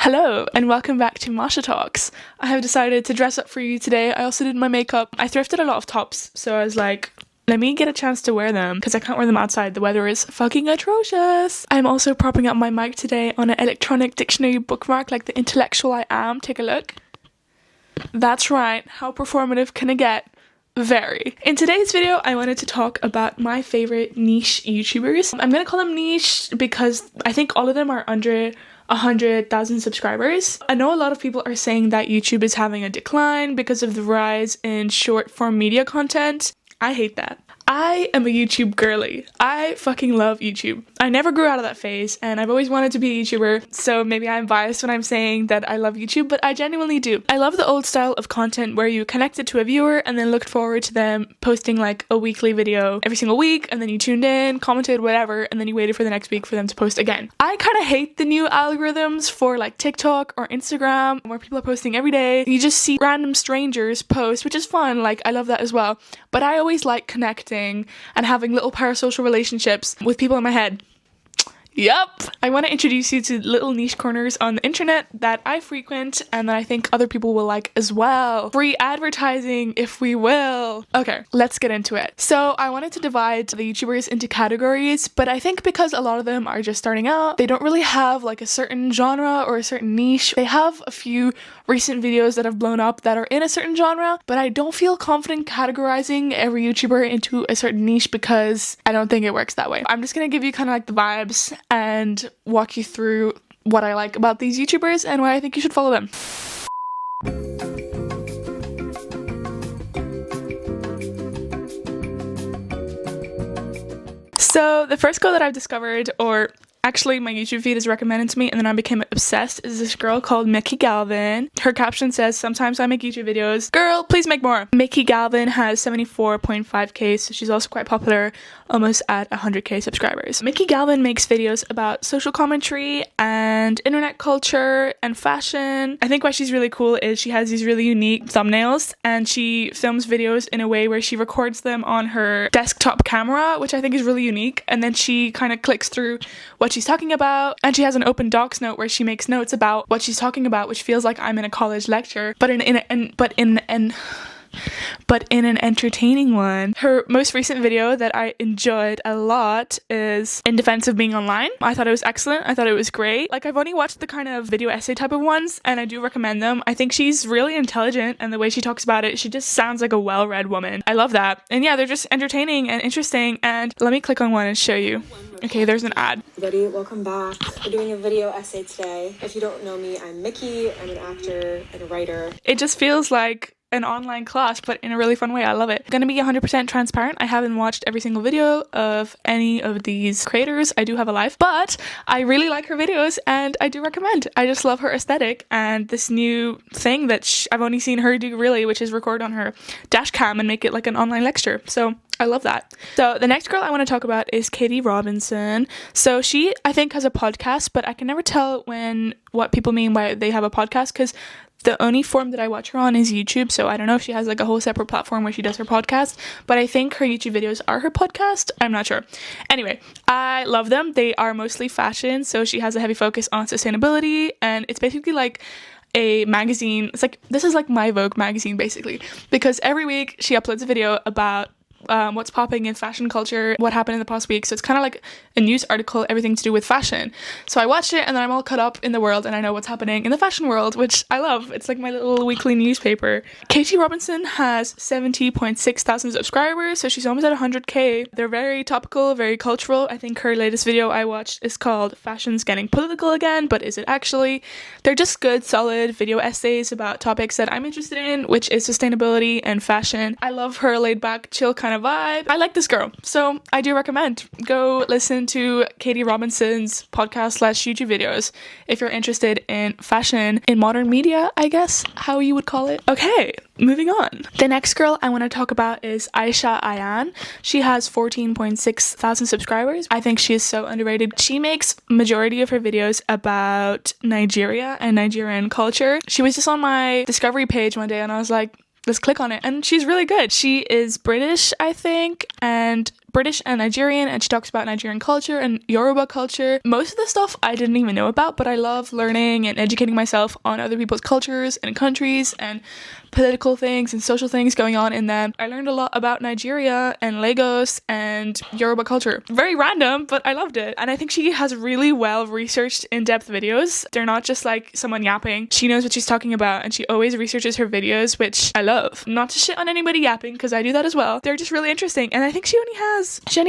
Hello and welcome back to Masha Talks. I have decided to dress up for you today. I also did my makeup. I thrifted a lot of tops, so I was like, let me get a chance to wear them because I can't wear them outside. The weather is fucking atrocious. I'm also propping up my mic today on an electronic dictionary bookmark like the intellectual I am. Take a look. That's right. How performative can it get? Very. In today's video, I wanted to talk about my favorite niche YouTubers. I'm gonna call them niche because I think all of them are under 100,000 subscribers. I know a lot of people are saying that YouTube is having a decline because of the rise in short form media content. I hate that. I am a YouTube girly. I fucking love YouTube. I never grew out of that phase and I've always wanted to be a YouTuber, so maybe I'm biased when I'm saying that I love YouTube, but I genuinely do. I love the old style of content where you connected to a viewer and then looked forward to them posting like a weekly video every single week, and then you tuned in, commented, whatever, and then you waited for the next week for them to post again. I kind of hate the new algorithms for like TikTok or Instagram where people are posting every day. You just see random strangers post, which is fun, like I love that as well, but I always like connecting and having little parasocial relationships with people in my head. Yup! I want to introduce you to little niche corners on the internet that I frequent and that I think other people will like as well. Free advertising, if we will. Okay, let's get into it. So I wanted to divide the YouTubers into categories, but I think because a lot of them are just starting out, they don't really have like a certain genre or a certain niche. They have a few recent videos that have blown up that are in a certain genre, but I don't feel confident categorizing every YouTuber into a certain niche because I don't think it works that way. I'm just gonna give you kind of like the vibes and walk you through what I like about these YouTubers and why I think you should follow them. So the first girl that I've discovered, or actually my YouTube feed is recommended to me and then I became obsessed, is this girl called Mickey Galvin. Her caption says, "Sometimes I make YouTube videos. Girl, please make more." Mickey Galvin has 74.5k, so she's also quite popular, almost at 100k subscribers. Mickey Galvin makes videos about social commentary and internet culture and fashion. I think why she's really cool is she has these really unique thumbnails and she films videos in a way where she records them on her desktop camera, which I think is really unique, and then she kind of clicks through what she's talking about, and she has an open docs note where she makes notes about what she's talking about, which feels like I'm in a college lecture, but in an entertaining one. Her most recent video that I enjoyed a lot is In Defense of Being Online. I thought it was excellent. I thought it was great. Like, I've only watched the kind of video essay type of ones and I do recommend them. I think she's really intelligent and the way she talks about it, she just sounds like a well-read woman. I love that. And yeah, they're just entertaining and interesting, and let me click on one and show you. Okay, there's an ad. Everybody, welcome back. We're doing a video essay today. If you don't know me, I'm Mickey. I'm an actor and a writer. It just feels like an online class, but in a really fun way. I love it. I'm gonna be 100% transparent. I haven't watched every single video of any of these creators. I do have a life, but I really like her videos and I do recommend. I just love her aesthetic and this new thing that I've only seen her do really, which is record on her dash cam and make it like an online lecture. So I love that. So the next girl I want to talk about is Katie Robinson. So she, I think, has a podcast, but I can never tell what people mean by they have a podcast because the only form that I watch her on is YouTube, so I don't know if she has like a whole separate platform where she does her podcast, but I think her YouTube videos are her podcast. I'm not sure. Anyway, I love them. They are mostly fashion, so she has a heavy focus on sustainability, and it's basically like a magazine. It's like, this is like My Vogue magazine basically, because every week she uploads a video about what's popping in fashion culture, what happened in the past week. So it's kind of like a news article, everything to do with fashion. So I watched it and then I'm all caught up in the world and I know what's happening in the fashion world, which I love. It's like my little weekly newspaper. Katie Robinson has 70.6 thousand subscribers, so she's almost at 100k. They're very topical, very cultural. I think her latest video I watched is called Fashion's Getting Political Again, but is it actually? They're just good, solid video essays about topics that I'm interested in, which is sustainability and fashion. I love her laid back, chill kind of vibe. I like this girl, so I do recommend go listen to Katie Robinson's podcast / YouTube videos if you're interested in fashion in modern media, I guess how you would call it. Okay, moving on. The next girl I want to talk about is Aisha Ayan. She has 14.6 thousand subscribers. I think she is so underrated. She makes majority of her videos about Nigeria and Nigerian culture. She was just on my discovery page one day and I was like, let's click on it, and she's really good. She is British, I think, and British and Nigerian, and she talks about Nigerian culture and Yoruba culture. Most of the stuff I didn't even know about, but I love learning and educating myself on other people's cultures and countries and political things and social things going on in them. I learned a lot about Nigeria and Lagos and Yoruba culture. Very random, but I loved it. And I think she has really well researched in-depth videos. They're not just like someone yapping. She knows what she's talking about, and she always researches her videos, which I love. Not to shit on anybody yapping, because I do that as well. They're just really interesting. And I think she only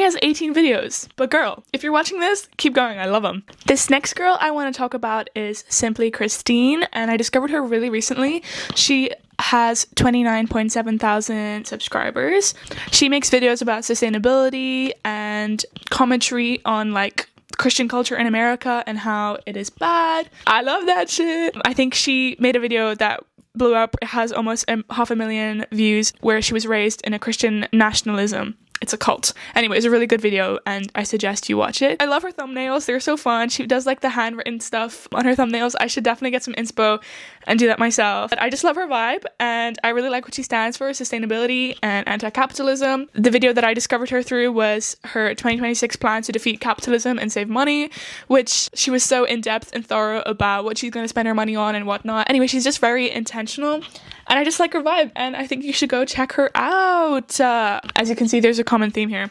has 18 videos. But girl, if you're watching this, keep going. I love them. This next girl I want to talk about is Simply Christine, and I discovered her really recently. She has 29.7 thousand subscribers. She makes videos about sustainability and commentary on like Christian culture in America and how it is bad. I love that shit. I think she made a video that blew up. It has almost 500,000 views, where she was raised in a Christian nationalism. It's a cult. Anyway, it's a really good video, and I suggest you watch it. I love her thumbnails. They're so fun. She does like the handwritten stuff on her thumbnails. I should definitely get some inspo and do that myself. But I just love her vibe, and I really like what she stands for, sustainability and anti-capitalism. The video that I discovered her through was her 2026 plan to defeat capitalism and save money, which she was so in-depth and thorough about what she's going to spend her money on and whatnot. Anyway, she's just very intentional, and I just like her vibe, and I think you should go check her out. As you can see, there's a common theme here.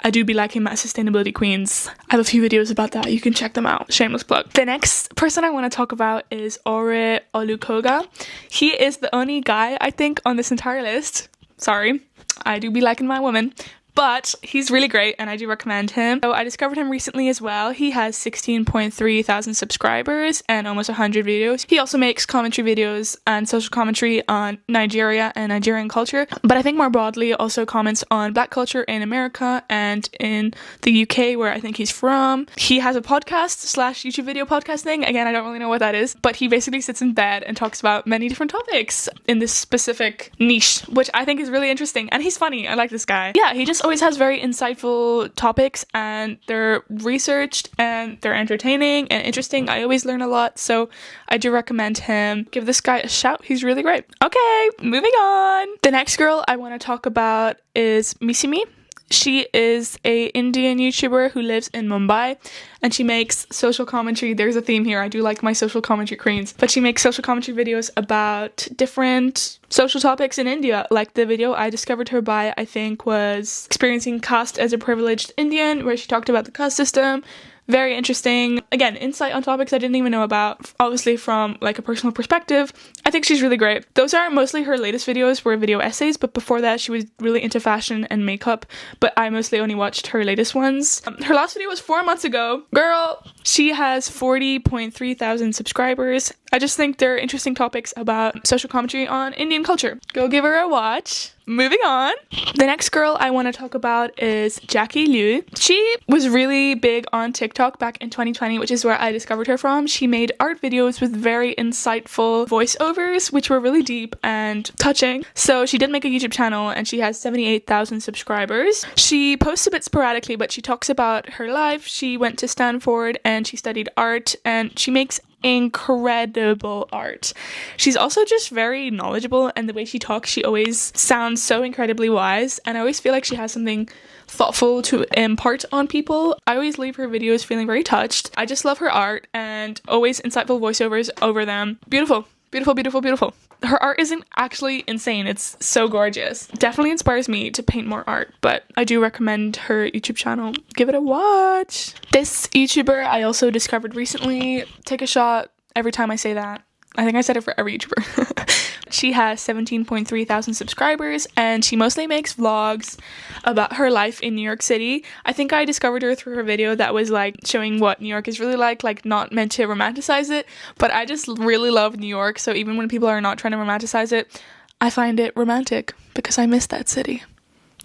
I do be liking my sustainability queens. I have a few videos about that. You can check them out. Shameless plug. The next person I want to talk about is Ore Olukoga. He is the only guy, I think, on this entire list. Sorry, I do be liking my women. But he's really great, and I do recommend him. So I discovered him recently as well. He has 16.3 thousand subscribers and almost 100 videos. He also makes commentary videos and social commentary on Nigeria and Nigerian culture. But I think more broadly also comments on Black culture in America and in the UK, where I think he's from. He has a podcast / YouTube video podcast thing. Again, I don't really know what that is. But he basically sits in bed and talks about many different topics in this specific niche, which I think is really interesting. And he's funny. I like this guy. Yeah, he just always has very insightful topics, and they're researched and they're entertaining and interesting. I always learn a lot, so I do recommend him. Give this guy a shout. He's really great. Okay, moving on. The next girl I want to talk about is Missimi. She is a Indian YouTuber who lives in Mumbai, and she makes social commentary. There's a theme here. I do like my social commentary queens. But she makes social commentary videos about different social topics in India. Like the video I discovered her by, I think, was experiencing caste as a privileged Indian, where she talked about the caste system. Very interesting. Again, insight on topics I didn't even know about, obviously from like a personal perspective. I think she's really great. Those are mostly her latest videos, were video essays, but before that she was really into fashion and makeup, but I mostly only watched her latest ones. Her last video was 4 months ago. Girl, she has 40.3 thousand subscribers. I just think they're interesting topics about social commentary on Indian culture. Go give her a watch. Moving on. The next girl I want to talk about is Jackie Liu. She was really big on TikTok back in 2020, which is where I discovered her from. She made art videos with very insightful voiceovers, which were really deep and touching. So she did make a YouTube channel, and she has 78,000 subscribers. She posts a bit sporadically, but she talks about her life. She went to Stanford and she studied art, and she makes incredible art. She's also just very knowledgeable, and the way she talks, she always sounds so incredibly wise, and I always feel like she has something thoughtful to impart on people. I always leave her videos feeling very touched. I just love her art, and always insightful voiceovers over them. Beautiful. Beautiful, beautiful, beautiful. Her art isn't actually insane. It's so gorgeous. Definitely inspires me to paint more art, but I do recommend her YouTube channel. Give it a watch. This YouTuber I also discovered recently. Take a shot every time I say that. I think I said it for every YouTuber. She has 17.3 thousand subscribers, and she mostly makes vlogs about her life in New York City. I think I discovered her through her video that was like showing what New York is really like not meant to romanticize it, but I just really love New York, so even when people are not trying to romanticize it, I find it romantic because I miss that city.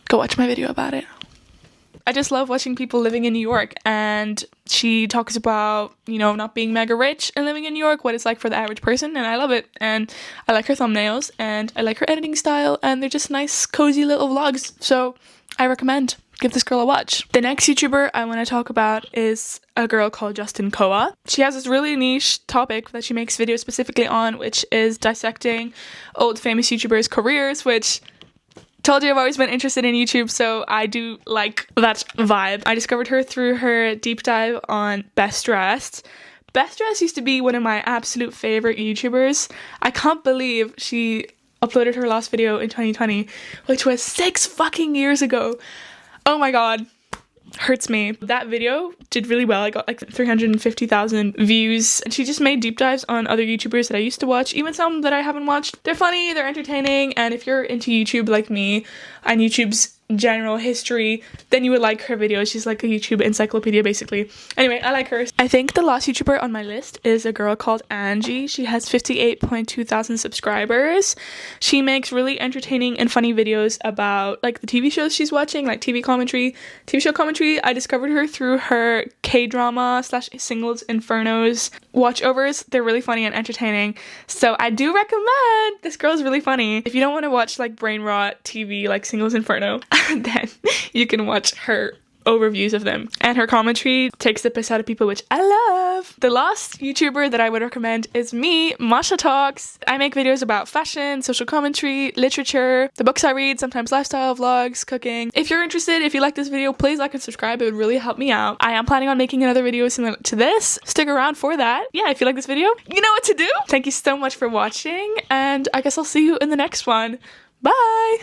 Go watch my video about it. I just love watching people living in New York, and she talks about, you know, not being mega rich and living in New York, what it's like for the average person, and I love it. And I like her thumbnails, and I like her editing style, and they're just nice, cozy little vlogs, so I recommend. Give this girl a watch. The next YouTuber I want to talk about is a girl called Justin Koa. She has this really niche topic that she makes videos specifically on, which is dissecting old famous YouTubers' careers, which Told you I've always been interested in YouTube, so I do like that vibe. I discovered her through her deep dive on Best Dressed. Best Dressed used to be one of my absolute favorite YouTubers. I can't believe she uploaded her last video in 2020, which was 6 fucking years ago. Oh my god. Hurts me. That video did really well. I got like 350,000 views, and she just made deep dives on other YouTubers that I used to watch, even some that I haven't watched. They're funny, they're entertaining, and if you're into YouTube like me and YouTube's general history, then you would like her videos. She's like a YouTube encyclopedia basically. Anyway, I like her. I think the last YouTuber on my list is a girl called Angie. She has 58.2 thousand subscribers. She makes really entertaining and funny videos about like the TV shows she's watching, like TV show commentary. I discovered her through her K-drama / singles infernos watchovers. They're really funny and entertaining, so I do recommend. This girl is really funny. If you don't want to watch like brain rot TV like Singles Inferno, then you can watch her overviews of them, and her commentary takes the piss out of people, which I love. The last YouTuber that I would recommend is me, Masha Talks. I make videos about fashion, social commentary, literature, the books I read, sometimes lifestyle vlogs, cooking. If you're interested, if you like this video, please like and subscribe. It would really help me out. I am planning on making another video similar to this. Stick around for that. Yeah, if you like this video, you know what to do. Thank you so much for watching, and I guess I'll see you in the next one. Bye!